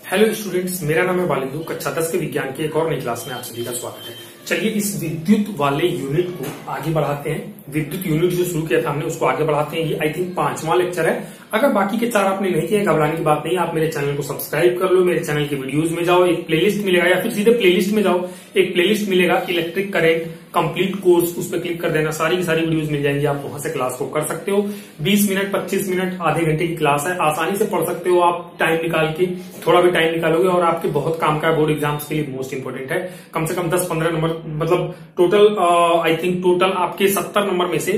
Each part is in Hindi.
हेलो स्टूडेंट्स, मेरा नाम है वालिदू। कक्षा 10 के विज्ञान की एक और नई क्लास में आप सभी का स्वागत है। चलिए इस विद्युत वाले यूनिट को आगे बढ़ाते हैं। विद्युत यूनिट जो शुरू किया था हमने उसको आगे बढ़ाते हैं। ये आई थिंक 5वां लेक्चर है। अगर बाकी के 4 आपने नहीं किए, घबराने की बात नहीं। आप मेरे चैनल को सब्सक्राइब कर लो, मेरे चैनल के वीडियोज में जाओ, एक प्लेलिस्ट मिलेगा या फिर सीधे प्लेलिस्ट में जाओ, एक प्लेलिस्ट मिलेगा इलेक्ट्रिक करंट कंप्लीट कोर्स, उस पर क्लिक कर देना, सारी की सारी वीडियोज मिल जाएंगी। आप वहां से क्लास को कर सकते हो। 20 मिनट 25 मिनट आधे घंटे की क्लास है, आसानी से पढ़ सकते हो आप। टाइम निकाल के थोड़ा भी टाइम निकालोगे और आपके बहुत काम का बोर्ड एग्जाम्स के लिए मोस्ट इंपोर्टेंट है। कम से कम 10-15 नंबर, मतलब टोटल आई थिंक टोटल आपके 70 नंबर में से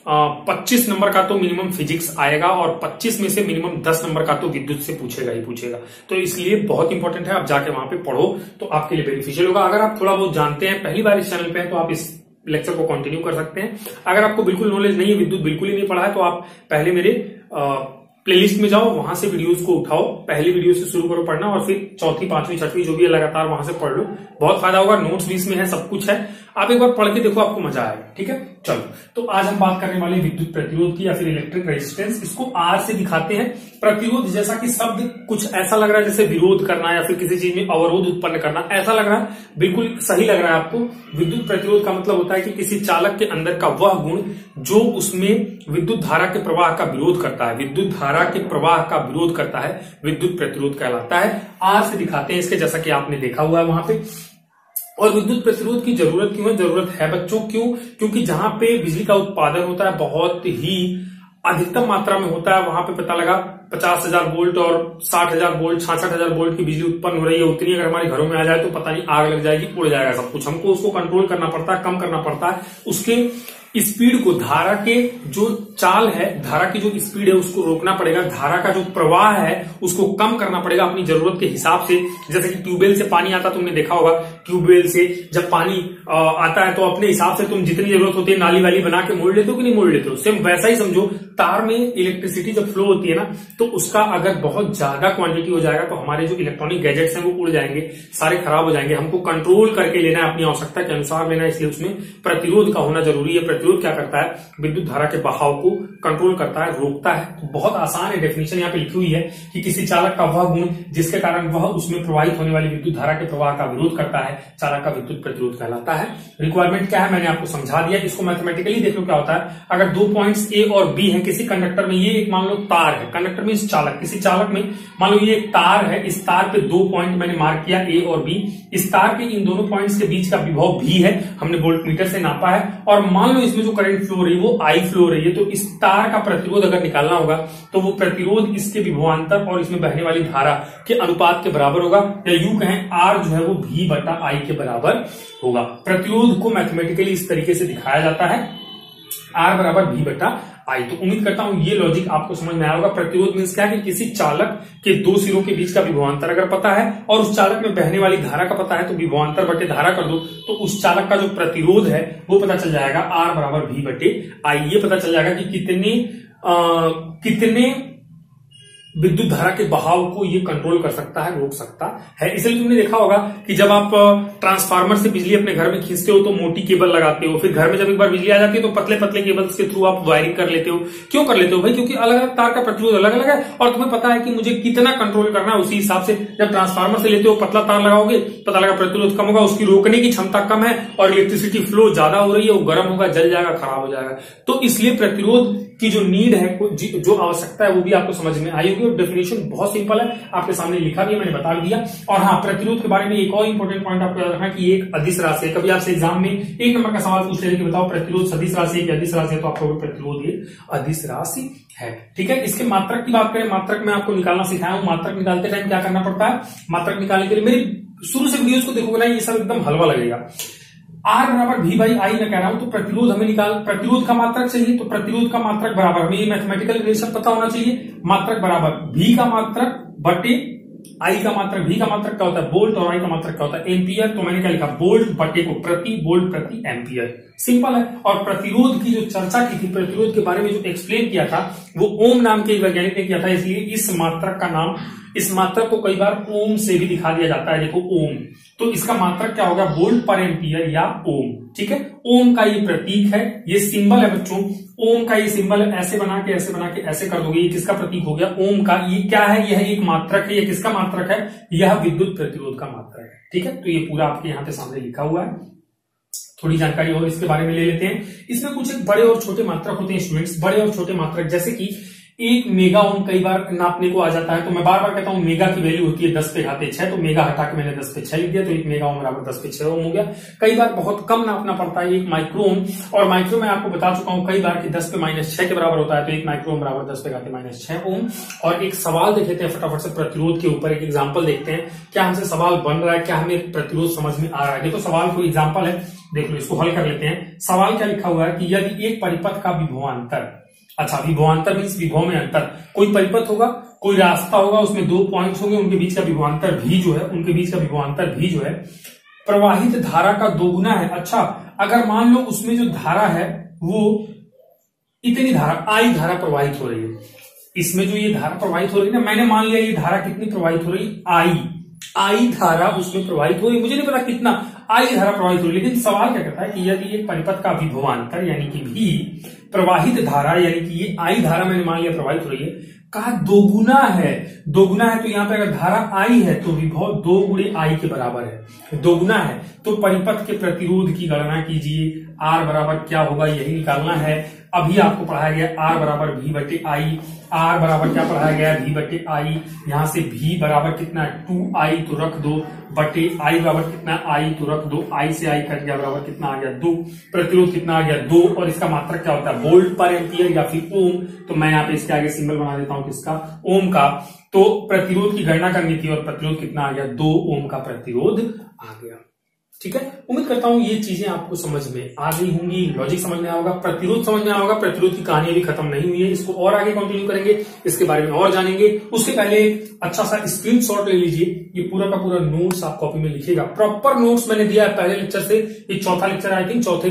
25 नंबर का तो मिनिमम फिजिक्स आएगा और 25 में से मिनिमम 10 नंबर का तो विद्युत से पूछेगा ही पूछेगा। तो इसलिए बहुत इंपॉर्टेंट है, आप जाके वहां पे पढ़ो तो आपके लिए बेनिफिशियल होगा। अगर आप थोड़ा बहुत जानते हैं, पहली बार इस चैनल पे हैं, तो आप इस लेक्चर को कंटिन्यू कर सकते हैं। अगर आपको बिल्कुल नॉलेज नहीं है, विद्युत बिल्कुल ही नहीं पढ़ा है, तो आप पहले मेरे प्लेलिस्ट में जाओ, वहां से वीडियोस को उठाओ, पहली वीडियो से शुरू करो पढ़ना और फिर 4th, 5वीं, 6वीं जो भी है लगातार वहां से पढ़ लो। बहुत फायदा होगा। नोट्स भी इसमें है, सब कुछ है। आप एक बार पढ़ के देखो, आपको मजा आएगा। ठीक है, चलो तो आज हम बात करने वाले विद्युत प्रतिरोध की या फिर इलेक्ट्रिक रेजिस्टेंस। इसको आर से दिखाते हैं। प्रतिरोध जैसा कि शब्द कुछ ऐसा लग रहा है जैसे विरोध करना या फिर किसी चीज में अवरोध उत्पन्न करना, ऐसा लग रहा है। बिल्कुल सही लग रहा है आपको। विद्युत प्रतिरोध का मतलब होता है कि किसी चालक के अंदर का वह गुण जो उसमें विद्युत धारा के प्रवाह का विरोध करता है, विद्युत धारा के प्रवाह का विरोध करता है, विद्युत प्रतिरोध कहलाता है। आर से दिखाते हैं इसके, जैसा कि आपने देखा हुआ है वहां पे। और विद्युत प्रतिरोध की जरूरत क्यों है? जरूरत है बच्चों, क्यों? क्योंकि जहां पे बिजली का उत्पादन होता है बहुत ही अधिकतम मात्रा में होता है, वहां पे पता लगा 50,000 वोल्ट और 60,000 वोल्ट, 66,000 वोल्ट की बिजली उत्पन्न हो रही है। उतनी अगर हमारे घरों में आ जाए तो पता नहीं आग लग जाएगी, उड़ जाएगा सब कुछ। हमको उसको कंट्रोल करना पड़ता है, कम करना पड़ता है। उसके स्पीड को, धारा के जो चाल है, धारा की जो स्पीड है उसको रोकना पड़ेगा। धारा का जो प्रवाह है उसको कम करना पड़ेगा अपनी जरूरत के हिसाब से। जैसे कि ट्यूबवेल से पानी आता, तुमने देखा होगा, ट्यूबवेल से जब पानी आता है तो अपने हिसाब से तुम जितनी जरूरत होती है नाली वाली बना के मोड़ लेते हो कि नहीं मोड़ लेते हो। सेम वैसा ही समझो, तार में इलेक्ट्रिसिटी जब फ्लो होती है ना, तो उसका अगर बहुत ज्यादा क्वांटिटी हो जाएगा तो हमारे जो इलेक्ट्रॉनिक गैजेट्स हैं वो उड़ जाएंगे, सारे खराब हो जाएंगे। हमको कंट्रोल करके लेना है, अपनी आवश्यकता के अनुसार लेना है। इसलिए उसमें प्रतिरोध का होना जरूरी है। प्रतिरोध क्या करता है? विद्युत धारा के बहाव को कंट्रोल करता है, रोकता है। तो बहुत आसान है, डेफिनेशन यहाँ पे लिखी हुई है कि किसी चालक का वह गुण जिसके कारण वह उसमें प्रवाहित होने वाली विद्युत धारा के प्रवाह का विरोध करता है, चालक का विद्युत प्रतिरोध कहलाता है। रिक्वायरमेंट क्या है मैंने आपको समझा दिया। इसको मैथमेटिकली देख लो क्या होता है। अगर 2 पॉइंट्स ए और बी है किसी कंडक्टर में, ये एक मान लो तार है, कंडक्टर में इस चालक, किसी चालक में मान लो ये एक तार है, इस तार पे 2 पॉइंट मैंने मार्क किया ए और बी। इस तार के इन दोनों पॉइंट्स के बीच का विभव भी है, हमने वोल्टमीटर से नापा है। और मान लो इसमें जो करंट फ्लो रही है वो आई फ्लो रही है, तो इस तार का प्रतिरोध अगर निकालना होगा तो वो प्रतिरोध इसके विभवांतर और इसमें बहने वाली धारा के अनुपात के बराबर होगा, या यूं कहें आर जो है वो V बटा आई के बराबर होगा। प्रतिरोध को मैथमेटिकली इस तरीके से दिखाया जाता है, आर बराबर V बटा आई। तो उम्मीद करता हूं ये लॉजिक आपको समझ में आया होगा। प्रतिरोध मींस क्या है कि किसी चालक के 2 सिरों के बीच का विभवांतर अगर पता है और उस चालक में बहने वाली धारा का पता है, तो विभवांतर बटे धारा कर दो तो उस चालक का जो प्रतिरोध है वो पता चल जाएगा, आर बराबर V बटे आई। ये पता चल जाएगा कि कितने विद्युत धारा के बहाव को ये कंट्रोल कर सकता है, रोक सकता है। इसलिए तुमने देखा होगा कि जब आप ट्रांसफार्मर से बिजली अपने घर में खींचते हो तो मोटी केबल लगाते हो, फिर घर में जब एक बार बिजली आ जाती है तो पतले पतले केबल्स के थ्रू आप वायरिंग कर लेते हो। क्यों कर लेते हो भाई? क्योंकि अलग अलग तार का प्रतिरोध अलग अलग है और तुम्हें पता है कि मुझे कितना कंट्रोल करना है। उसी हिसाब से जब ट्रांसफार्मर से लेते हो, पतला तार लगाओगे, पता लगा प्रतिरोध कम होगा, उसकी रोकने की क्षमता कम है और इलेक्ट्रिसिटी फ्लो ज्यादा हो रही है, वो गर्म होगा, जल जाएगा, खराब हो जाएगा। तो इसलिए प्रतिरोध की जो नीड है, जो आवश्यकता है, वो भी आपको समझ में आई होगी। और डेफिनेशन बहुत सिंपल है, आपके सामने लिखा भी है, मैंने बता दिया। और हाँ, प्रतिरोध के बारे में एक और इंपॉर्टेंट पॉइंट आपको याद रखना कि एक अदिश राशि है। कभी आपसे एग्जाम में 1 नंबर का सवाल पूछ ले कि बताओ प्रतिरोध सदिश राशि है कि अदिश राशि है, तो आपको प्रतिरोध ये अदिश राशि है। ठीक है, इसके मात्रक की बात करें, मात्रक में आपको निकालना सिखाया हूं। मात्रक निकालते टाइम क्या करना पड़ता है? मात्रक निकालने के लिए मेरी शुरू से वीडियोस को देखोगे ना, ये सब एकदम हलवा लगेगा। आर बराबर V बाई आई मैं कह रहा हूं, तो प्रतिरोध हमें प्रतिरोध का मात्रक चाहिए, तो प्रतिरोध का मात्रक बराबर हमें ये मैथमेटिकल रिलेशन पता होना चाहिए। मात्रक बराबर V का मात्रक बटे आई का मात्रक। V का मात्रक क्या होता है? वोल्ट, और आई का मात्रक क्या होता है? एम्पियर। तो मैंने क्या लिखा? वोल्ट बटे को प्रति वोल्ट प्रति एम्पियर। सिंपल है। और प्रतिरोध की जो चर्चा की थी, प्रतिरोध के बारे में जो एक्सप्लेन किया था, वो ओम नाम के वैज्ञानिक ने किया था। इसलिए इस मात्रक का नाम, इस मात्रक को कई बार ओम से भी दिखा दिया जाता है। देखो ओम, तो इसका मात्रक क्या होगा? वोल्ट पर एम्पियर या ओम। ठीक है, ओम का ये प्रतीक है, ये सिंबल है बच्चों, ओम का ये सिंबल है, ऐसे बना के ऐसे कर दोगे, ये किसका प्रतीक हो गया? ओम का। ये क्या है? यह एक मात्रक है। ये किसका मात्रक है? यह विद्युत प्रतिरोध का मात्रक है। ठीक है, तो ये पूरा आपके यहाँ पे सामने लिखा हुआ है। थोड़ी जानकारी और इसके बारे में ले लेते हैं। इसमें कुछ एक बड़े और छोटे मात्रक होते हैं स्टूडेंट्स, बड़े और छोटे मात्रक, जैसे कि 1 मेगा ओम कई बार नापने को आ जाता है, तो मैं बार बार कहता हूं मेगा की वैल्यू होती है 10 पे घाते 6, तो मेगा हटा के मैंने 10 पे 6 लिख दिया, तो 1 मेगा ओम बराबर 10 पे 6 ओम हो गया। कई बार बहुत कम नापना पड़ता है, 1 माइक्रो ओम, और माइक्रो में आपको बता चुका हूं कई बार कि 10 पे -6 के बराबर होता है, तो 1 माइक्रो ओम बराबर 10 पे घाते -6 ओम। और एक सवाल देख लेते हैं फटाफट से प्रतिरोध के ऊपर, एक एग्जाम्पल देखते हैं, क्या हमसे सवाल बन रहा है, क्या हमें प्रतिरोध समझ में आ रहा है। देखो सवाल कोई एग्जाम्पल है, देख लो, इसको हल कर लेते हैं। सवाल क्या लिखा हुआ है कि यदि एक परिपथ का विभवांतर, अच्छा विभवांतर मीन्स विभव में अंतर, कोई परिपथ होगा, कोई रास्ता होगा, उसमें 2 पॉइंट्स होंगे, उनके बीच का विभवांतर भी जो है, उनके बीच का विभवांतर भी जो है प्रवाहित धारा का 2 गुना है। अच्छा, अगर मान लो उसमें जो धारा है वो इतनी धारा आई धारा प्रवाहित हो रही है, इसमें जो ये धारा प्रवाहित हो रही है ना, मैंने मान लिया ये धारा कितनी प्रवाहित हो रही, आई धारा उसमें प्रवाहित हो रही, मुझे नहीं पता कितना आई धारा प्रवाहित हो रही, लेकिन सवाल क्या कहता है कि यदि एक परिपथ का विभवांतर यानी कि भी प्रवाहित धारा, यानी कि ये आई धारा मैंने मान लिया प्रवाहित हो रही है, कहा 2 गुना है। 2 गुना है तो यहां पे अगर धारा आई है तो विभव 2 गुणे आई के बराबर है, 2 गुना है, तो परिपथ के प्रतिरोध की गणना कीजिए। आर बराबर क्या होगा यही निकालना है। अभी आपको पढ़ाया गया आर बराबर भी बटे आई, आर बराबर क्या पढ़ाया गया, भी बटे आई, यहां से भी बराबर कितना 2i तो रख दो, बटे आई बराबर कितना आई तो रख दो, आई से आई कट गया, बराबर कितना आ गया 2, प्रतिरोध कितना आ गया 2, और इसका मात्रक क्या होता है वोल्ट पर एम्पियर या फिर ओम, तो मैं यहाँ पे इसके आगे सिंबल बना देता हूं किसका, ओम का। तो प्रतिरोध की गणना करनी थी और प्रतिरोध कितना आ गया 2 ओम का प्रतिरोध आ गया। ठीक है, उम्मीद करता हूं ये चीजें आपको समझ में आ गई होंगी, लॉजिक समझ में आएगा, प्रतिरोध समझ में आएगा। प्रतिरोध की कहानी अभी खत्म नहीं हुई है, इसको और आगे कंटिन्यू करेंगे, इसके बारे में और जानेंगे। उसके पहले अच्छा सा स्क्रीनशॉट ले लीजिए, ये पूरा का पूरा नोट्स आप कॉपी में लिखिएगा। प्रॉपर नोट्स मैंने दिया है पहले लेक्चर से, ये चौथा लेक्चर आई थिंक, चौथे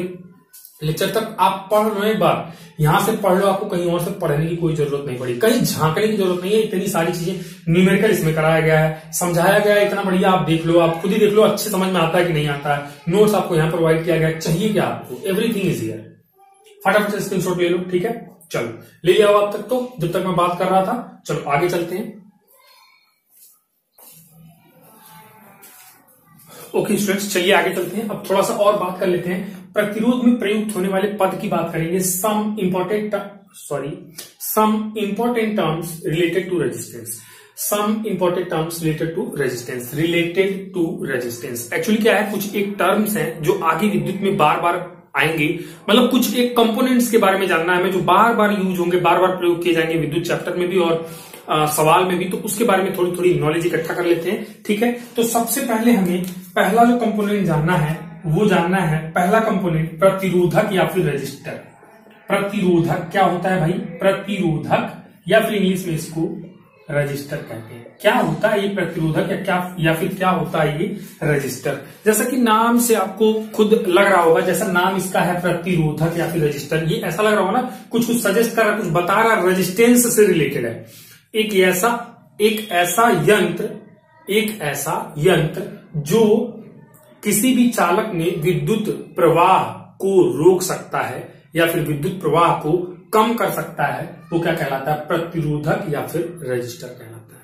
लेक्चर तक आप पढ़ लो एक बार, यहां से पढ़ लो, आपको कहीं और से पढ़ने की कोई जरूरत नहीं पड़ी, कहीं झांकने की जरूरत नहीं है। इतनी सारी चीजें न्यूमेरिकल इसमें कराया गया है, समझाया गया है, इतना बढ़िया, आप देख लो, आप खुद ही देख लो अच्छे समझ में आता है कि नहीं आता है। नोट्स आपको यहाँ प्रोवाइड किया गया है, चाहिए क्या आपको, एवरीथिंग इज हियर। फटाफट से स्क्रीनशॉट ले लो, ठीक है, चलो ले लिया हो आप तक, तो जब तक मैं बात कर रहा था, चलो आगे चलते हैं। ओके स्टूडेंट्स, चलिए आगे चलते हैं। अब थोड़ा सा और बात कर लेते हैं, प्रतिरोध में प्रयुक्त होने वाले पद की बात करेंगे। Some important terms related to resistance, some important terms related to resistance, actually क्या है, कुछ एक टर्म्स हैं जो आगे विद्युत में बार बार आएंगे, मतलब कुछ एक कंपोनेंट्स के बारे में जानना है हमें, जो बार बार यूज होंगे, बार बार प्रयोग किए जाएंगे विद्युत चैप्टर में भी और सवाल में भी, तो उसके बारे में थोड़ी थोड़ी नॉलेज इकट्ठा कर लेते हैं। ठीक है, तो सबसे पहले हमें पहला जो कंपोनेंट जानना है वो जानना है, पहला कंपोनेंट प्रतिरोधक या फिर रेजिस्टर। प्रतिरोधक क्या होता है भाई, प्रतिरोधक, या फिर इंग्लिश में इसको रजिस्टर कहते हैं। क्या होता है ये प्रतिरोधक या फिर क्या होता है ये रजिस्टर। जैसा कि नाम से आपको खुद लग रहा होगा, जैसा नाम इसका है प्रतिरोधक या फिर रजिस्टर, ये ऐसा लग रहा होगा ना, कुछ सजेस्ट कर रहा है, कुछ बता रहा है, रेजिस्टेंस से रिलेटेड है। एक ऐसा यंत्र जो किसी भी चालक में विद्युत प्रवाह को रोक सकता है या फिर विद्युत प्रवाह को कम कर सकता है, वो क्या कहलाता है, प्रतिरोधक या फिर रजिस्टर कहलाता है।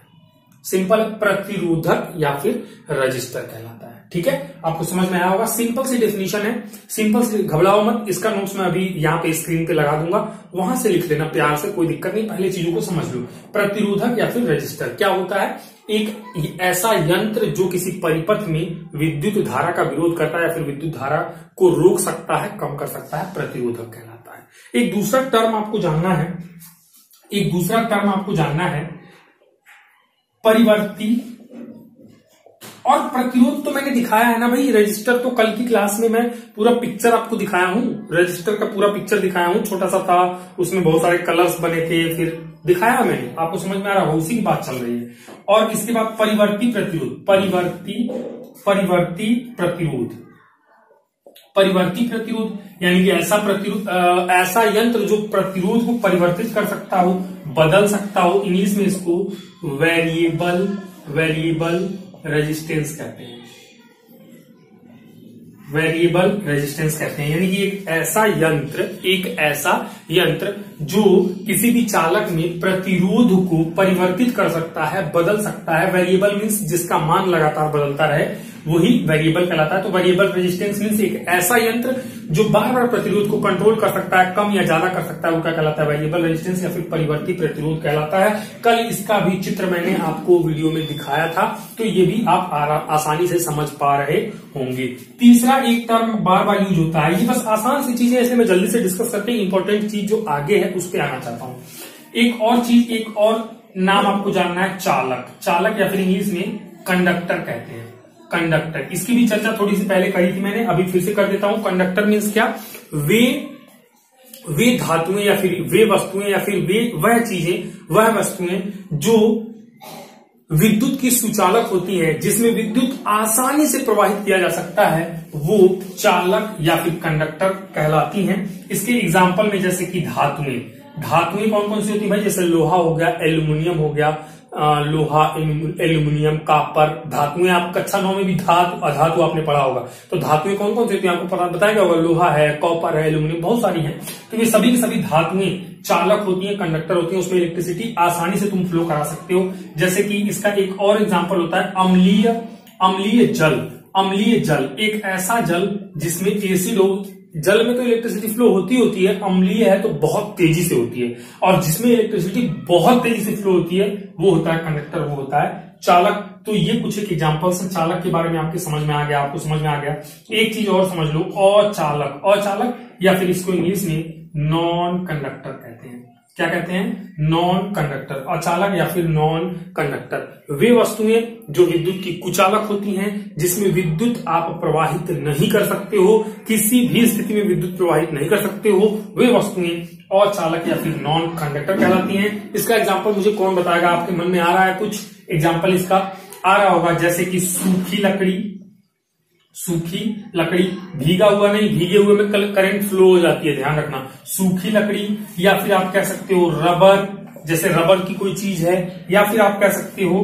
सिंपल, प्रतिरोधक या फिर रजिस्टर कहलाता है। ठीक है, आपको समझ में आया होगा, सिंपल सी डेफिनेशन है, सिंपल से, घबराओ मत, इसका नोट्स मैं अभी यहाँ पे स्क्रीन पे लगा दूंगा, वहां से लिख लेना प्यार से, कोई दिक्कत नहीं, पहले चीजों को समझ लो। प्रतिरोधक या फिर रजिस्टर क्या होता है, एक ऐसा यंत्र जो किसी परिपथ में विद्युत धारा का विरोध करता है या फिर विद्युत धारा को रोक सकता है, कम कर सकता है, प्रतिरोधक कहलाता है। एक दूसरा टर्म आपको जानना है, परिवर्ती और प्रतिरोध तो मैंने दिखाया है ना भाई, रजिस्टर तो कल की क्लास में मैं पूरा पिक्चर आपको दिखाया हूं, रजिस्टर का पूरा पिक्चर दिखाया हूं, छोटा सा था, उसमें बहुत सारे कलर्स बने थे, फिर दिखाया मैंने, आपको समझ में आ रहा है, उसी की बात चल रही है। और इसके बाद परिवर्ती प्रतिरोध यानी कि ऐसा यंत्र जो प्रतिरोध को परिवर्तित कर सकता हो, बदल सकता हो, इंग्लिश में इसको वेरिएबल रेजिस्टेंस कहते हैं। वेरिएबल रेजिस्टेंस कहते हैं, यानी कि एक ऐसा यंत्र जो किसी भी चालक में प्रतिरोध को परिवर्तित कर सकता है, बदल सकता है। वेरिएबल मीन्स जिसका मान लगातार बदलता रहे, वही वेरिएबल कहलाता है। तो वेरिएबल रेजिस्टेंस मीन्स एक ऐसा यंत्र जो बार बार प्रतिरोध को कंट्रोल कर सकता है, कम या ज्यादा कर सकता है, वो क्या कहलाता है? वेरिएबल रेजिस्टेंस या फिर परिवर्ती प्रतिरोध कहलाता है। कल इसका भी चित्र मैंने आपको वीडियो में दिखाया था, तो ये भी आप आसानी से समझ पा रहे होंगे। तीसरा एक टर्म बार बार यूज होता है, ये बस आसान सी चीजें, इसलिए मैं जल्दी से डिस्कस करके इंपॉर्टेंट चीज जो आगे है उस पर आना चाहता हूं। एक और नाम आपको जानना है, चालक या फिर इंग्लिश में कंडक्टर कहते हैं। कंडक्टर, इसकी भी चर्चा थोड़ी सी पहले करी थी मैंने, अभी फिर से कर देता हूं। कंडक्टर मीन्स क्या? वे धातुएं या फिर वे वस्तुएं या फिर वह वस्तुएं जो विद्युत की सुचालक होती है, जिसमें विद्युत आसानी से प्रवाहित किया जा सकता है, वो चालक या फिर कंडक्टर कहलाती हैं। इसके एग्जाम्पल में जैसे कि धातुएं कौन कौन सी होती है भाई? जैसे लोहा हो गया, एल्यूमिनियम हो गया, लोहा, एल्यूमिनियम, कॉपर। धातुएं आप कक्षा 9 में भी अधातु आपने पढ़ा होगा। तो धातुएं कौन कौन सी होती है आपको पता बताया होगा, लोहा है, कॉपर है, एल्यूमिनियम, बहुत सारी हैं। तो ये सभी की सभी धातुएं चालक होती हैं, कंडक्टर होती हैं, उसमें इलेक्ट्रिसिटी आसानी से तुम फ्लो करा सकते हो। जैसे कि इसका एक और एग्जाम्पल होता है अम्लीय जल, एक ऐसा जल जिसमें एसिड हो। जल में तो इलेक्ट्रिसिटी फ्लो होती है, अम्लीय है तो बहुत तेजी से होती है, और जिसमें इलेक्ट्रिसिटी बहुत तेजी से फ्लो होती है वो होता है कंडक्टर, वो होता है चालक। तो ये कुछ एक एग्जांपल्स हैं चालक के बारे में, आपको समझ में आ गया। एक चीज और समझ लो, अचालक या फिर इसको इंग्लिश में नॉन कंडक्टर कहते हैं। क्या कहते हैं? नॉन कंडक्टर, अचालक या फिर नॉन कंडक्टर। वे वस्तुएं जो विद्युत की कुचालक होती हैं, जिसमें विद्युत आप प्रवाहित नहीं कर सकते हो, किसी भी स्थिति में विद्युत प्रवाहित नहीं कर सकते हो, वे वस्तुएं अचालक या फिर नॉन कंडक्टर कहलाती हैं। इसका एग्जाम्पल मुझे कौन बताएगा? आपके मन में आ रहा है कुछ एग्जाम्पल इसका? आ रहा होगा, जैसे कि सूखी लकड़ी, भीगा हुआ नहीं, भीगे हुए में करंट फ्लो हो जाती है, ध्यान रखना। सूखी लकड़ी, या फिर आप कह सकते हो रबर, जैसे रबर की कोई चीज है, या फिर आप कह सकते हो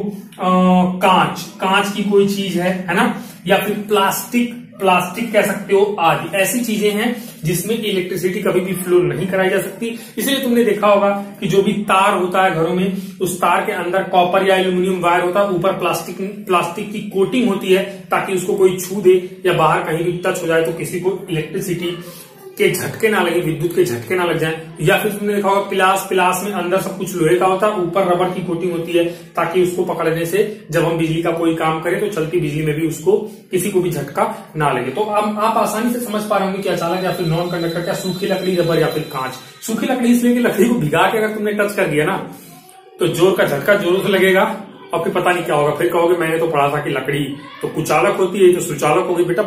कांच की कोई चीज है ना, या फिर प्लास्टिक कह सकते हो आदि। ऐसी चीजें हैं जिसमें इलेक्ट्रिसिटी कभी भी फ्लो नहीं कराई जा सकती। इसलिए तुमने देखा होगा कि जो भी तार होता है घरों में, उस तार के अंदर कॉपर या एल्यूमिनियम वायर होता है, ऊपर प्लास्टिक की कोटिंग होती है, ताकि उसको कोई छू दे या बाहर कहीं भी टच हो जाए तो किसी को इलेक्ट्रिसिटी के झटके ना लगे, विद्युत के झटके ना लग जाए। या फिर तुमने देखा होगा पिलास में अंदर सब कुछ लोहे का होता है, ऊपर रबर की कोटिंग होती है, ताकि उसको पकड़ने से जब हम बिजली का कोई काम करें तो चलती बिजली में भी उसको किसी को भी झटका ना लगे। तो अब आप आसानी से समझ पा रहे होंगे कि अचालक या फिर नॉन कंडक्टर क्या? सूखी लकड़ी, रबर या फिर कांच। सूखी लकड़ी इसलिए कि लकड़ी को भिगा के अगर तुमने टच कर दिया ना तो जोर का झटका जोरों से लगेगा, और फिर पता नहीं क्या होगा, फिर कहोगे मैंने तो पढ़ा था कि लकड़ी तो कुचालक होती है, तो सुचालक होगी। बेटा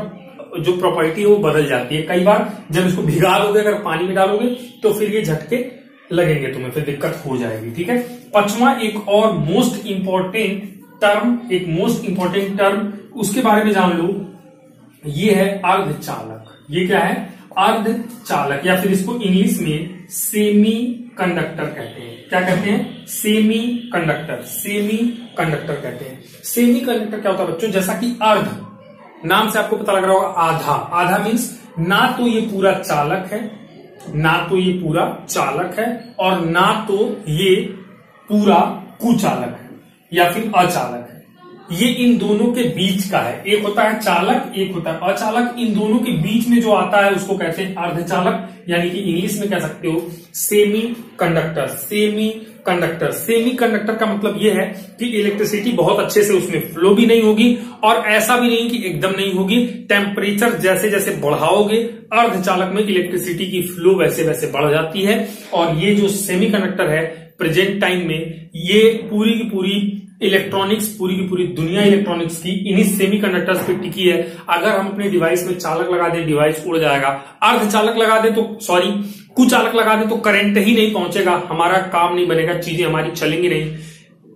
जो प्रॉपर्टी है वो बदल जाती है। कई बार जब इसको भिगा लोगे, अगर पानी में डालोगे तो फिर ये झटके लगेंगे तुम्हें, फिर दिक्कत हो जाएगी। ठीक है। पांचवा एक और मोस्ट इंपॉर्टेंट टर्म उसके बारे में जान लो, ये है अर्धचालक। ये क्या है? अर्धचालक, या फिर इसको इंग्लिश में सेमी कंडक्टर कहते हैं। क्या कहते हैं? सेमी कंडक्टर कहते हैं। सेमी कंडक्टर क्या होता है बच्चों? जैसा कि अर्ध, नाम से आपको पता लग रहा होगा, आधा मीन्स ना तो ये पूरा चालक है, और ना तो ये पूरा कुचालक है या फिर अचालक है। ये इन दोनों के बीच का है। एक होता है चालक, एक होता है अचालक। इन दोनों के बीच में जो आता है उसको कहते हैं अर्धचालक, यानी कि इंग्लिश में कह सकते हो सेमी कंडक्टर। सेमी कंडक्टर का मतलब यह है कि इलेक्ट्रिसिटी बहुत अच्छे से उसमें फ्लो भी नहीं होगी, और ऐसा भी नहीं कि एकदम नहीं होगी। टेम्परेचर जैसे जैसे बढ़ाओगे अर्धचालक में इलेक्ट्रिसिटी की फ्लो वैसे वैसे बढ़ जाती है। और ये जो सेमी कंडक्टर है प्रेजेंट टाइम में, ये पूरी की पूरी इलेक्ट्रॉनिक्स, पूरी की पूरी दुनिया इलेक्ट्रॉनिक्स की इन्हीं सेमी कंडक्टर्स पे टिकी है। अगर हम अपने डिवाइस में चालक लगा दें, डिवाइस उड़ जाएगा। अर्धचालक लगा दे तो कुचालक लगा दे तो करंट ही नहीं पहुंचेगा, हमारा काम नहीं बनेगा, चीजें हमारी चलेंगी नहीं।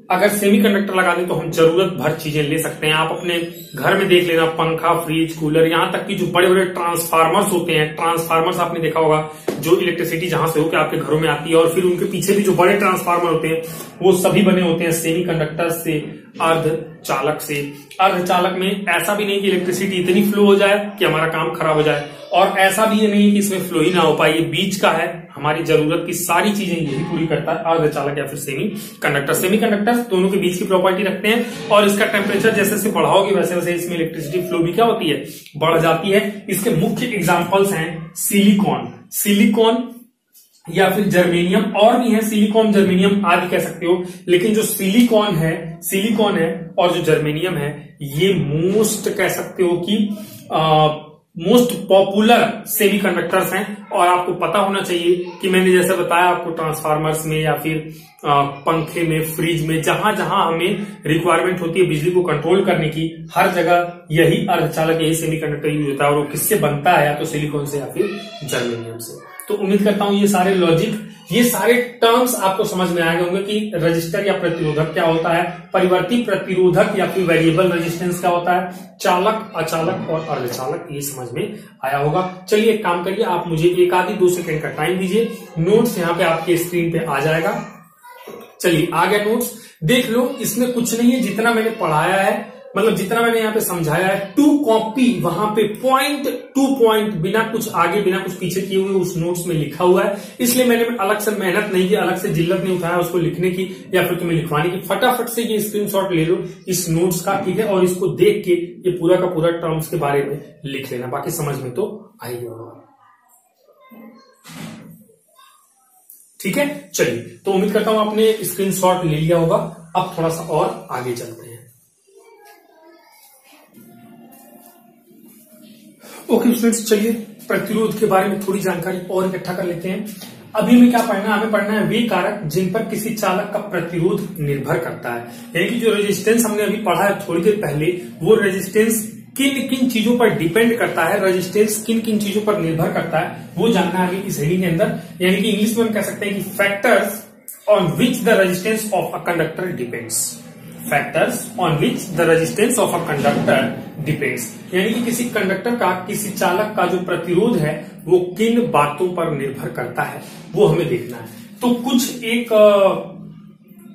अगर सेमीकंडक्टर लगा दें तो हम जरूरत भर चीजें ले सकते हैं। आप अपने घर में देख लेना, पंखा, फ्रिज, कूलर, यहाँ तक कि जो बड़े बड़े ट्रांसफार्मर्स होते हैं, ट्रांसफार्मर्स आपने देखा होगा, जो इलेक्ट्रिसिटी जहां से होकर आपके घरों में आती है, और फिर उनके पीछे भी जो बड़े ट्रांसफार्मर होते हैं वो सभी बने होते हैं सेमीकंडक्टर से, अर्धचालक से। अर्धचालक में ऐसा भी नहीं कि इलेक्ट्रिसिटी इतनी फ्लो हो जाए कि हमारा काम खराब हो जाए, और ऐसा भी नहीं कि इसमें फ्लो ही ना हो पाए। ये बीच का है, हमारी जरूरत की सारी चीजें यही पूरी करता है, अर्धचालक या फिर सेमीकंडक्टर। सेमीकंडक्टर दोनों के बीच की प्रॉपर्टी रखते हैं, और इसका टेम्परेचर जैसे जैसे बढ़ाओगे वैसे वैसे इसमें इलेक्ट्रिसिटी फ्लो भी क्या होती है, बढ़ जाती है। इसके मुख्य एग्जाम्पल्स हैं सिलिकॉन या फिर जर्मेनियम, और भी है सिलिकॉन, जर्मेनियम आदि कह सकते हो। लेकिन जो सिलिकॉन है और जो जर्मेनियम है, ये मोस्ट कह सकते हो कि मोस्ट पॉपुलर सेमीकंडक्टर्स हैं। और आपको पता होना चाहिए कि मैंने जैसे बताया आपको, ट्रांसफार्मर्स में या फिर पंखे में, फ्रिज में, जहां जहां हमें रिक्वायरमेंट होती है बिजली को कंट्रोल करने की, हर जगह यही अर्धचालक, यही सेमीकंडक्टर यूज होता है। और वो किससे बनता है, या तो सिलिकॉन से या फिर जर्मेनियम से। तो उम्मीद करता हूं ये सारे लॉजिक, ये सारे टर्म्स आपको समझ में आए होंगे कि रजिस्टर या प्रतिरोधक क्या होता है, परिवर्ती प्रतिरोधक या फिर वेरिएबल रेजिस्टेंस क्या होता है, चालक, अचालक और अर्धचालक, ये समझ में आया होगा। चलिए एक काम करिए, आप मुझे 1 आदि 2 सेकंड का टाइम दीजिए, नोट्स यहाँ पे आपके स्क्रीन पे आ जाएगा। चलिए आ गया नोट्स, देख लो। इसमें कुछ नहीं है, जितना मैंने पढ़ाया है, मतलब जितना मैंने यहाँ पे समझाया है, टू कॉपी वहां पे पॉइंट टू पॉइंट, बिना कुछ आगे बिना कुछ पीछे किए हुए उस नोट्स में लिखा हुआ है। इसलिए मैंने अलग से मेहनत नहीं की, अलग से जिल्लत नहीं उठाया उसको लिखने की या फिर तुम्हें लिखवाने की। फटाफट से ये स्क्रीनशॉट ले लो इस नोट्स का, ठीक है, और इसको देख के ये पूरा का पूरा टर्म्स के बारे में लिख लेना, बाकी समझ में तो आएगी होगा। ठीक है, चलिए, तो उम्मीद करता हूं आपने स्क्रीनशॉट ले लिया होगा। अब थोड़ा सा और आगे चलते हैं। ओके स्टूडेंट्स, चलिए प्रतिरोध के बारे में थोड़ी जानकारी और इकट्ठा कर लेते हैं। अभी हमें क्या पढ़ना है, हमें पढ़ना है वे कारक जिन पर किसी चालक का प्रतिरोध निर्भर करता है। यानी कि जो रेजिस्टेंस हमने अभी पढ़ा है थोड़ी देर पहले, वो रेजिस्टेंस किन किन चीजों पर डिपेंड करता है, रेजिस्टेंस किन किन चीजों पर निर्भर करता है, वो जानना है अभी इस हेडिंग के अंदर। यानी कि इंग्लिश में हम कह सकते हैं कि factors on which the resistance of a conductor depends. Factors on which the resistance of a conductor depends, यानी कि किसी कंडक्टर का, किसी चालक का जो प्रतिरोध है वो किन बातों पर निर्भर करता है, वो हमें देखना है। तो कुछ एक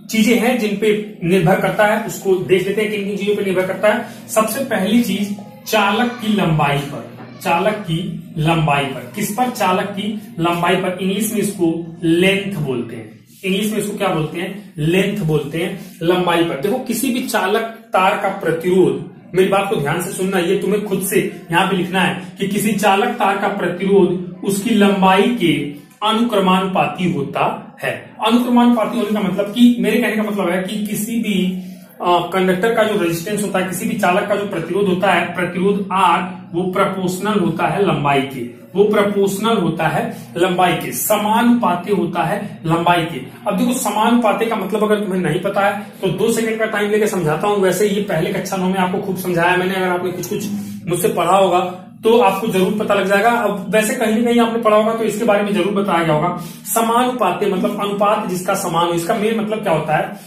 चीजें हैं जिन पे निर्भर करता है, उसको देख लेते हैं किन किन चीजों पे निर्भर करता है। सबसे पहली चीज चालक की लंबाई पर, चालक की लंबाई पर। किस पर? चालक की लंबाई पर। इंग्लिश में इसको लेंथ बोलते हैं, इंग्लिश में इसको क्या बोलते हैं? लेंथ बोलते हैं, लंबाई पर। देखो किसी भी चालक तार का प्रतिरोध, मेरी बात को ध्यान से सुनना, ये तुम्हें खुद से यहां पे लिखना है कि किसी चालक तार का प्रतिरोध उसकी लंबाई के अनुक्रमानुपाती होता है। अनुक्रमानुपाती होने का मतलब कि, मेरे कहने का मतलब है कि किसी भी कंडक्टर का जो रेजिस्टेंस होता है, किसी भी चालक का जो प्रतिरोध होता है, प्रतिरोध R, वो प्रोपोर्शनल होता है लंबाई के, वो प्रोपोर्शनल होता है लंबाई के, समानुपाती होता है लंबाई के। अब देखो समानुपाती का मतलब अगर तुम्हें नहीं पता है तो 2 सेकंड का टाइम लेके समझाता हूं। वैसे ये पहले कक्षा 9 में आपको खूब समझाया मैंने, अगर आपने कुछ कुछ मुझसे पढ़ा होगा तो आपको जरूर पता लग जाएगा। अब वैसे कहीं ना कहीं आपने पढ़ा होगा तो इसके बारे में जरूर बताया गया होगा। समानुपाती मतलब अनुपात जिसका समान हो। इसका मेन मतलब क्या होता है?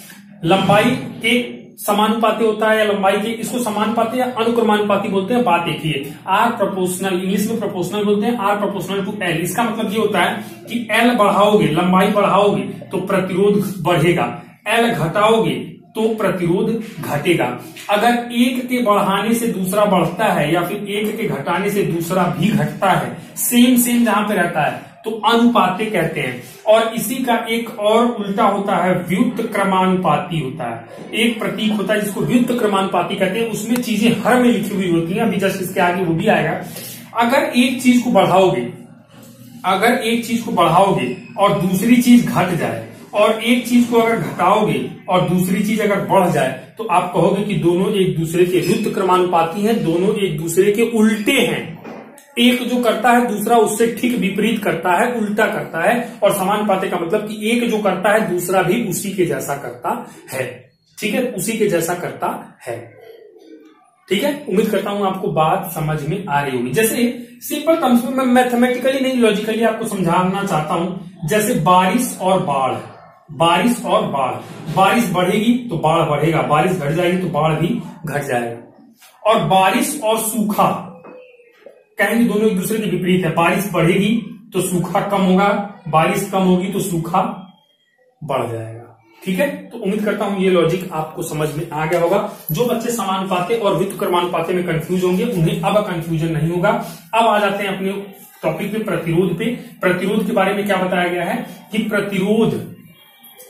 लंबाई एक समानुपाती होता है या लंबाई की, इसको समानुपाती या अनुक्रमानुपाती बोलते हैं। बात एक ही है। आर प्रोपोर्शनल, इंग्लिश में प्रोपोर्शनल बोलते हैं, आर प्रोपोर्शनल टू एल। इसका मतलब ये होता है कि एल बढ़ाओगे, लंबाई बढ़ाओगे तो प्रतिरोध बढ़ेगा, एल घटाओगे तो प्रतिरोध घटेगा। अगर एक के बढ़ाने से दूसरा बढ़ता है या फिर एक के घटाने से दूसरा भी घटता है, सेम सेम जहां पे रहता है, तो अनुपाती कहते हैं। और इसी का एक और उल्टा होता है, व्युत्क्रमानुपाती होता है। एक प्रतीक होता है जिसको व्युत्क्रमानुपाती कहते हैं, उसमें चीजें हर में लिखी हुई होती हैं। अभी जस्ट इसके आगे वो भी आएगा। अगर एक चीज को बढ़ाओगे, अगर एक चीज को बढ़ाओगे और दूसरी चीज घट जाए, और एक चीज को अगर घटाओगे और दूसरी चीज अगर बढ़ जाए, तो आप कहोगे कि दोनों एक दूसरे के व्युत्क्रमानुपाती हैं, दोनों एक दूसरे के उल्टे हैं। एक जो करता है दूसरा उससे ठीक विपरीत करता है, उल्टा करता है। और समानुपाती का मतलब कि एक जो करता है दूसरा भी उसी के जैसा करता है। ठीक है, उसी के जैसा करता है। ठीक है, उम्मीद करता हूं आपको बात समझ में आ रही होगी। जैसे सिंपल टर्म्स में, मैं मैथमेटिकली नहीं लॉजिकली आपको समझाना चाहता हूं। जैसे बारिश और बाढ़, बारिश और बाढ़, बारिश बढ़ेगी तो बाढ़ बढ़ेगा, बारिश घट जाएगी तो बाढ़ भी घट जाएगा। और बारिश और सूखा कहेंगे दोनों एक दूसरे के विपरीत है, बारिश बढ़ेगी तो सूखा कम होगा, बारिश कम होगी तो सूखा बढ़ जाएगा। ठीक है, तो उम्मीद करता हूं ये लॉजिक आपको समझ में आ गया होगा। जो बच्चे समानुपाते और व्युत्क्रमानुपाते में कंफ्यूज होंगे उन्हें अब कंफ्यूजन नहीं होगा। अब आ जाते हैं अपने टॉपिक पे, प्रतिरोध पे। प्रतिरोध के बारे में क्या बताया गया है कि प्रतिरोध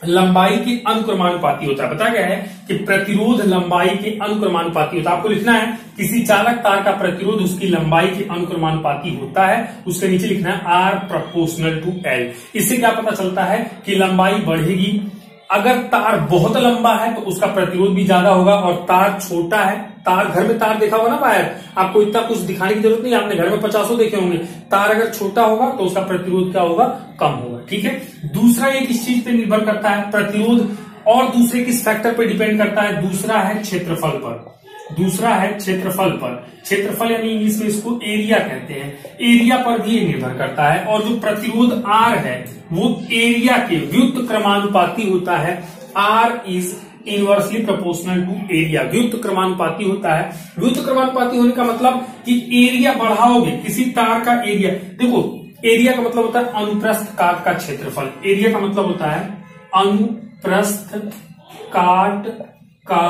लंबाई के अनुक्रमानुपाती होता है। बताया गया है कि प्रतिरोध लंबाई के अनुक्रमानुपाती होता है। आपको लिखना है किसी चालक तार का प्रतिरोध उसकी लंबाई के अनुक्रमानुपाती होता है। उसके नीचे लिखना है R प्रोपोर्शनल टू L। इससे क्या पता चलता है कि लंबाई बढ़ेगी। अगर तार बहुत लंबा है तो उसका प्रतिरोध भी ज्यादा होगा, और तार छोटा है, तार घर में तार देखा होगा ना बाहर, आपको इतना कुछ दिखाने की जरूरत नहीं, आपने घर में 50 देखे होंगे। तार अगर छोटा होगा तो उसका प्रतिरोध क्या होगा, कम होगा। ठीक है, दूसरा एक इस चीज पे निर्भर करता है प्रतिरोध, और दूसरे किस फैक्टर पे डिपेंड करता है, दूसरा है क्षेत्रफल पर। दूसरा है क्षेत्रफल पर। क्षेत्रफल यानी इंग्लिश में इसको एरिया कहते हैं, एरिया पर भी ये निर्भर करता है। और जो प्रतिरोध R है वो एरिया के व्युत्क्रमानुपाती होता है। R is inversely proportional to area, व्युत्क्रमानुपाती होता है। व्युत्क्रमानुपाती होने का मतलब कि एरिया बढ़ाओगे किसी तार का एरिया। देखो, एरिया का मतलब होता है अनुप्रस्थ काट का क्षेत्रफल। एरिया का मतलब होता है अनुप्रस्थ काट का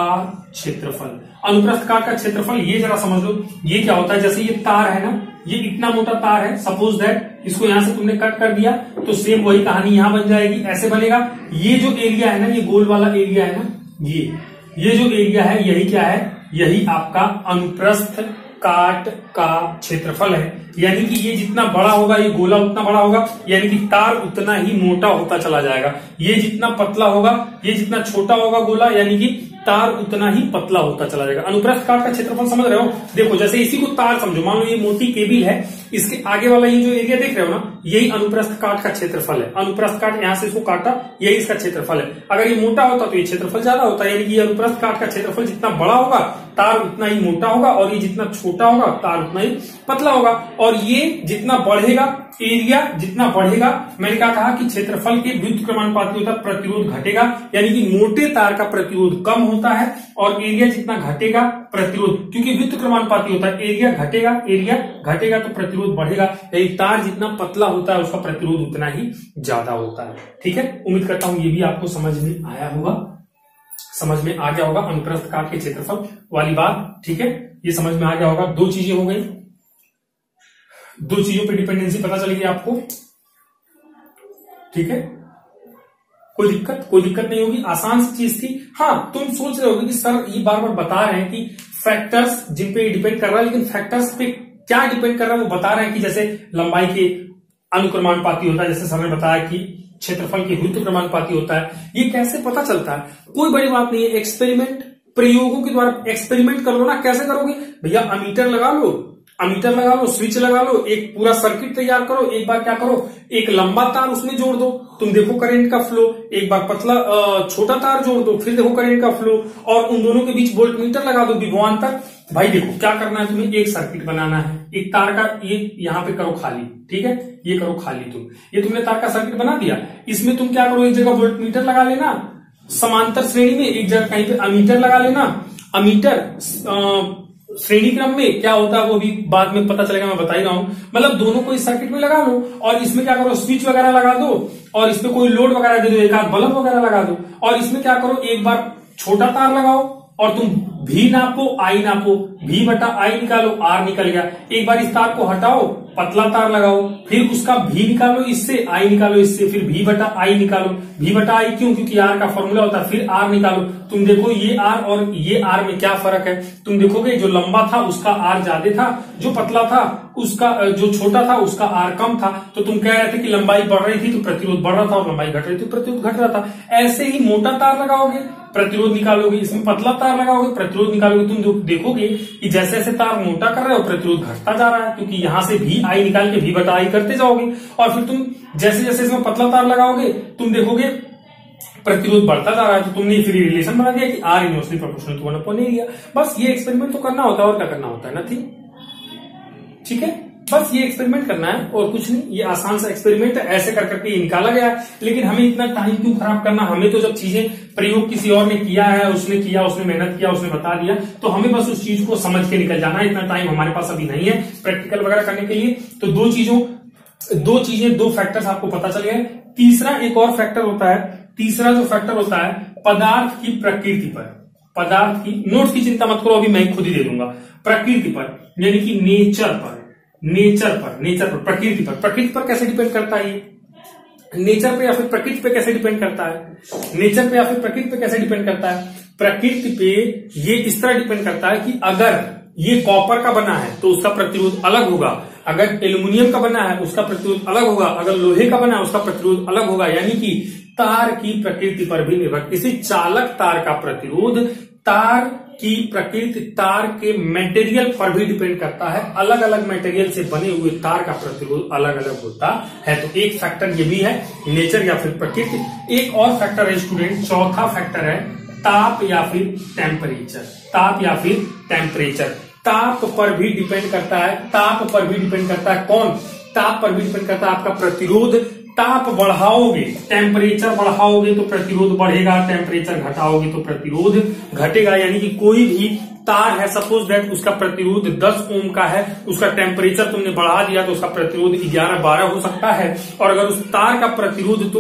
क्षेत्रफल। अनुप्रस्थ काट का क्षेत्रफल ये जरा समझ लो, ये क्या होता है, जैसे ये तार है ना, ये इतना मोटा तार है, सपोज दैट इसको यहां से तुमने कट कर दिया तो सेम वही कहानी यहां बन जाएगी, ऐसे बनेगा। ये जो एरिया है ना, ये गोल वाला एरिया है ना, ये जो एरिया है यही क्या है, यही आपका अनुप्रस्थ काट का क्षेत्रफल है। यानी कि ये जितना बड़ा होगा, ये गोला उतना बड़ा होगा, यानी कि तार उतना ही मोटा होता चला जाएगा। ये जितना पतला होगा, ये जितना छोटा होगा गोला, यानी कि तार उतना ही पतला होता चला जाएगा। अनुप्रस्थ काट का क्षेत्रफल समझ रहे हो। देखो, जैसे इसी को तार समझो, मान लो ये मोटी केबल है, इसके आगे वाला ये जो एरिया देख रहे हो ना, यही अनुप्रस्थ काट का क्षेत्रफल है। अनुप्रस्थ काट यहां से इसको काटा, यही इसका क्षेत्रफल है। अगर ये मोटा होता तो ये क्षेत्रफल ज्यादा होता, यानी कि अनुप्रस्थ काट का क्षेत्रफल जितना बड़ा होगा तार उतना ही मोटा होगा, और ये जितना छोटा होगा तार उतना ही पतला होगा। और ये जितना बढ़ेगा, एरिया जितना बढ़ेगा, मैंने क्या कहा कि क्षेत्रफल के व्युत्क्रमानुपाती होता है, प्रतिरोध घटेगा। यानी कि मोटे तार का प्रतिरोध कम होता है, और एरिया जितना घटेगा प्रतिरोध, क्योंकि व्युत्क्रमानुपाती होता है, एरिया घटेगा तो प्रतिरोध बढ़ेगा। यानी तार जितना पतला होता है उसका प्रतिरोध उतना ही ज्यादा होता है। ठीक है, उम्मीद करता हूं ये भी आपको समझ में आया होगा, समझ में आ गया होगा अनुप्रस्थ काट के क्षेत्रफल वाली बात। ठीक है, ये समझ में आ गया होगा। दो चीजें हो गई, दो चीजों पे डिपेंडेंसी पता चल गई आपको। ठीक है, कोई दिक्कत नहीं होगी, आसान सी चीज थी। हाँ, तुम सोच रहे होगे कि सर ये बार बार बता रहे हैं कि फैक्टर्स जिन पे डिपेंड कर रहा है, लेकिन फैक्टर्स पे क्या डिपेंड कर रहा है वो बता रहे हैं कि जैसे लंबाई के अनुक्रमानुपाती होता है, जैसे सर ने बताया कि क्षेत्रफल के व्युत्क्रमानुपाती होता है। ये कैसे पता चलता है, कोई बड़ी बात नहीं है, एक्सपेरिमेंट, प्रयोगों के द्वारा एक्सपेरिमेंट कर लो ना। कैसे करोगे भैया, अमीटर लगा लो, स्विच लगा लो, एक पूरा सर्किट तैयार करो। एक बार क्या करो, एक लंबा तार उसमें जोड़ दो, तुम देखो करंट का फ्लो। एक बार पतला छोटा तार जोड़ दो, फिर देखो करंट का फ्लो। और उन दोनों के बीच वोल्टमीटर लगा दो, विभवांतर। भाई देखो क्या करना है, तुम्हें एक सर्किट बनाना है, एक तार का, ये यहाँ पे करो खाली, ठीक है, ये करो खाली। तुमने तार का सर्किट बना दिया, इसमें तुम क्या करो, एक जगह वोल्टमीटर लगा लेना, समांतर श्रेणी में एक जगह कहीं पे अमीटर लगा लेना। अमीटर श्रेणी क्रम में क्या होता है वो भी बाद में पता चलेगा, मैं बता ही रहा हूं। मतलब दोनों को इस सर्किट में लगा लो, और इसमें क्या करो, स्विच वगैरह लगा दो, और इसमें कोई लोड वगैरह दे दो, एक आध बल्ब वगैरह लगा दो। और इसमें क्या करो, एक बार छोटा तार लगाओ, और तुम भी नापो, आई नापो, भी बटा आई निकालो, आर निकल गया। एक बार इस तार को हटाओ, पतला तार लगाओ, फिर उसका भी निकालो इससे, आई निकालो इससे, फिर भी बटा आई निकालो। भी बटा आई क्यों, क्योंकि आर का फॉर्मूला होता है। फिर आर निकालो, तुम देखो ये आर और ये आर में क्या फर्क है। तुम देखोगे जो लंबा था उसका आर ज्यादा था, जो पतला था उसका, जो छोटा था उसका आर कम था। तो तुम कह रहे थे कि लंबाई बढ़ रही थी तो प्रतिरोध बढ़ रहा था, और लंबाई घट रही थी प्रतिरोध घट रहा था। ऐसे ही मोटा तार लगाओगे, प्रतिरोध निकालोगे, इसमें पतला तार लगाओगे, प्रतिरोध निकालोगे। तुम देखोगे कि जैसे जैसे तार मोटा कर रहे हो प्रतिरोध घटता जा रहा है, क्योंकि यहां से भी आई निकाल के भी बटा आई करते जाओगे। और फिर तुम जैसे जैसे इसमें पतला तार लगाओगे, तुम देखोगे प्रतिरोध बढ़ता जा रहा है। तो तुमने फिर रिलेशन बना दिया कि आर इनवर्सली प्रोपोर्शनल टू 1/एरिया। बस ये एक्सपेरिमेंट तो करना होता है, और क्या करना होता है, नथिंग। ठीक है, बस ये एक्सपेरिमेंट करना है और कुछ नहीं, ये आसान सा एक्सपेरिमेंट है, ऐसे कर करके निकाला गया है। लेकिन हमें इतना टाइम क्यों खराब करना, हमें तो जब चीजें प्रयोग किसी और ने किया है, उसने मेहनत किया, उसने बता दिया, तो हमें बस उस चीज को समझ के निकल जाना है। इतना टाइम हमारे पास अभी नहीं है प्रैक्टिकल वगैरह करने के लिए। तो दो फैक्टर्स आपको पता चल गए। तीसरा एक और फैक्टर होता है, तीसरा जो फैक्टर होता है पदार्थ की प्रकृति पर, पदार्थ की, नोट्स की चिंता मत करो, अभी मैं खुद ही दे दूंगा। प्रकृति पर यानी कि नेचर पर, प्रकृति पर कैसे डिपेंड करता है, नेचर पे या फिर प्रकृति पे कैसे डिपेंड करता है, नेचर पे या फिर प्रकृति पे कैसे डिपेंड करता है, प्रकृति पे ये इस तरह डिपेंड करता है कि अगर ये कॉपर का बना है तो उसका प्रतिरोध अलग होगा, अगर एल्यूमिनियम का बना है उसका प्रतिरोध अलग होगा, अगर लोहे का बना है उसका प्रतिरोध अलग होगा। यानी कि तार की प्रकृति पर भी निर्भर, किसी चालक तार का प्रतिरोध तार की प्रकृति, तार के मटेरियल पर भी डिपेंड करता है। अलग अलग मटेरियल से बने हुए तार का प्रतिरोध अलग अलग होता है। तो एक फैक्टर ये भी है, नेचर या फिर प्रकृति। एक और फैक्टर है स्टूडेंट, चौथा फैक्टर है ताप या फिर टेम्परेचर, ताप या फिर टेम्परेचर। ताप पर भी डिपेंड करता है, ताप पर भी डिपेंड करता है। कौन? ताप पर भी डिपेंड करता है आपका प्रतिरोध। ताप बढ़ाओगे, टेम्परेचर बढ़ाओगे तो प्रतिरोध बढ़ेगा, टेम्परेचर घटाओगे तो प्रतिरोध घटेगा। यानी कि कोई भी तार है, सपोज दैट उसका प्रतिरोध 10 ओम का है, उसका टेम्परेचर तुमने बढ़ा दिया तो उसका प्रतिरोध 11-12 हो सकता है। और अगर उस तार का प्रतिरोध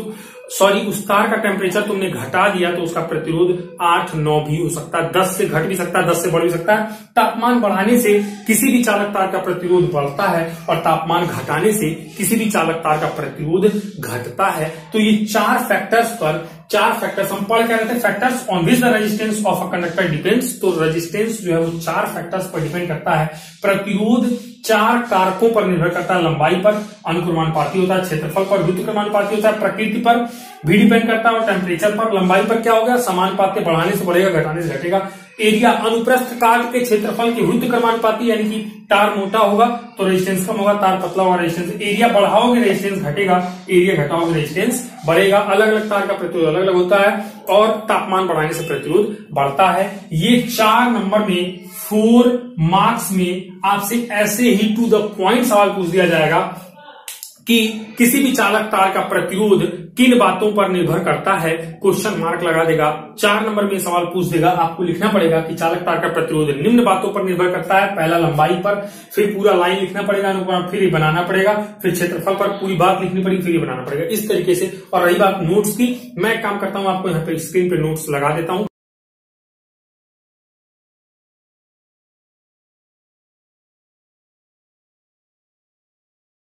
उस तार का टेम्परेचर तुमने घटा दिया तो उसका प्रतिरोध 8-9 भी हो सकता है, 10 से घट भी सकता है, 10 से बढ़ भी सकता है। तापमान बढ़ाने से किसी भी चालक तार का प्रतिरोध बढ़ता है और तापमान घटाने से किसी भी चालक तार का प्रतिरोध घटता है। तो ये चार फैक्टर्स हम पढ़ के रहे थे, factors on which the resistance of a conductor depends. तो रेजिस्टेंस जो है वो 4 फैक्टर्स पर डिपेंड करता है। प्रतिरोध 4 कारकों पर निर्भर करता है, लंबाई पर, अनुक्रमानुपाती होता है, क्षेत्रफल पर व्युत्क्रमानुपाती होता है, प्रकृति पर भी डिपेंड करता है और टेम्परेचर पर। लंबाई पर क्या हो गया, समानुपाती, बढ़ाने से बढ़ेगा, घटाने से घटेगा। एरिया, अनुप्रस्थ काट के क्षेत्रफल के व्युत्क्रमानुपाती, यानी कि तार मोटा होगा तो रेजिस्टेंस कम होगा, तार पतला होगा रेजिस्टेंस, एरिया बढ़ाओगे रेजिस्टेंस घटेगा, एरिया घटाओगे रेजिस्टेंस बढ़ेगा। अलग अलग तार का प्रतिरोध अलग अलग होता है और तापमान बढ़ाने से प्रतिरोध बढ़ता है। ये 4 नंबर में 4 मार्क्स में आपसे ऐसे ही टू द पॉइंट सवाल पूछ दिया जाएगा कि किसी भी चालक तार का प्रतिरोध किन बातों पर निर्भर करता है, क्वेश्चन मार्क लगा देगा। 4 नंबर में सवाल पूछ देगा, आपको लिखना पड़ेगा कि चालक तार का प्रतिरोध निम्न बातों पर निर्भर करता है। पहला लंबाई पर, फिर पूरा लाइन लिखना पड़ेगा, अनुक्रम फिर ये बनाना पड़ेगा, फिर क्षेत्रफल पर पूरी बात लिखनी पड़ेगी, फिर ये बनाना पड़ेगा, इस तरीके से। और रही बात नोट्स की, मैं काम करता हूं, आपको यहाँ पे स्क्रीन पे नोट्स लगा देता हूं।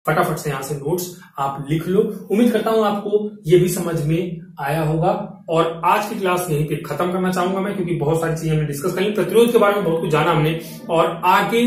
फटाफट से यहां से नोट्स आप लिख लो। उम्मीद करता हूं आपको ये भी समझ में आया होगा। और आज की क्लास यहीं पे खत्म करना चाहूंगा मैं, क्योंकि बहुत सारी चीजें हमने डिस्कस करी, प्रतिरोध के बारे में बहुत कुछ जाना हमने, और आगे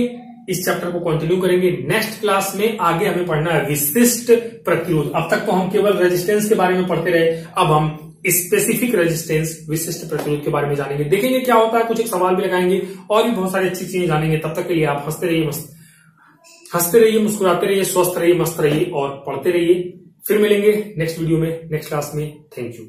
इस चैप्टर को कंटिन्यू करेंगे। नेक्स्ट क्लास में आगे हमें पढ़ना है विशिष्ट प्रतिरोध। अब तक तो हम केवल रेजिस्टेंस के बारे में पढ़ते रहे, अब हम स्पेसिफिक रेजिस्टेंस, विशिष्ट प्रतिरोध के बारे में जानेंगे, देखेंगे क्या होता है, कुछ एक सवाल भी लगाएंगे और भी बहुत सारी अच्छी चीजें जानेंगे। तब तक के लिए आप हंसते रहिए, मुस्कुराते रहिए, स्वस्थ रहिए, मस्त रहिए और पढ़ते रहिए। फिर मिलेंगे नेक्स्ट वीडियो में, नेक्स्ट क्लास में। Thank you.